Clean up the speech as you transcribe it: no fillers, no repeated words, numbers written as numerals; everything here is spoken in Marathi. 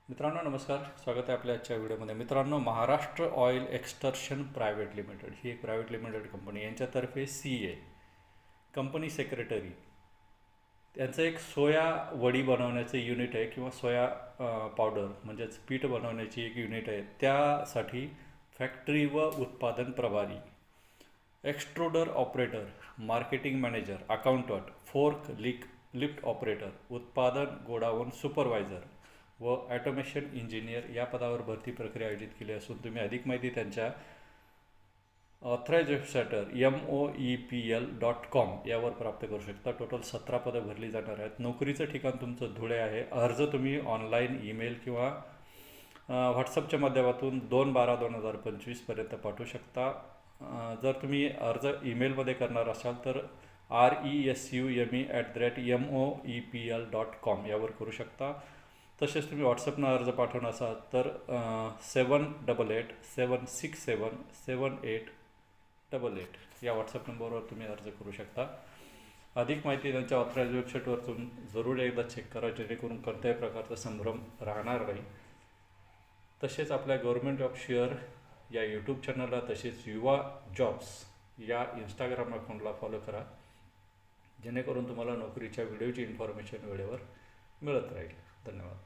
मित्रांनो नमस्कार, स्वागत आहे आपल्या आजच्या व्हिडिओमध्ये. मित्रांनो, Maharashtra oil extraction private limited ही एक प्रायव्हेट लिमिटेड कंपनी, यांच्यातर्फे CA कंपनी सेक्रेटरी त्यांचं एक सोया वडी बनवण्याचं युनिट आहे किंवा सोया पावडर म्हणजेच पीठ बनवण्याची एक युनिट आहे. त्यासाठी फॅक्टरी व उत्पादन प्रभारी, extruder operator, marketing manager, accountant, fork lift operator, उत्पादन गोडाऊन सुपरवायझर व ॲटोमेशन इंजिनियर या पदावर भरती प्रक्रिया आयोजित केली असून तुम्ही अधिक माहिती त्यांच्या ऑथराइज वेबसाईटवर moepl.com यावर प्राप्त करू शकता. टोटल 17 पदं भरली जाणार आहेत. नोकरीचं ठिकाण तुमचं धुळे आहे. अर्ज तुम्ही ऑनलाईन, ईमेल किंवा व्हॉट्सअपच्या माध्यमातून 2/12/2025 पर्यंत पाठवू शकता. जर तुम्ही अर्ज ईमेलमध्ये करणार असाल तर resume@moepl.com यावर करू शकता. तसेच तुम्ही व्हॉट्सअपनं अर्ज पाठवणार असाल तर 7887677888 या व्हॉट्सअप नंबरवर तुम्ही अर्ज करू शकता. अधिक माहिती त्यांच्या ऑथराइज वेबसाईटवरतून जरूर एकदा चेक करा, जेणेकरून कोणत्याही प्रकारचा संभ्रम राहणार नाही. तसेच आपल्या गव्हर्नमेंट जॉब शेअर या यूट्यूब चॅनलला, तसेच युवा जॉब्स या इंस्टाग्राम अकाउंटला फॉलो करा, जेणेकरून तुम्हाला नोकरीच्या व्हिडिओची इन्फॉर्मेशन वेळेवर मिळत राहील. धन्यवाद.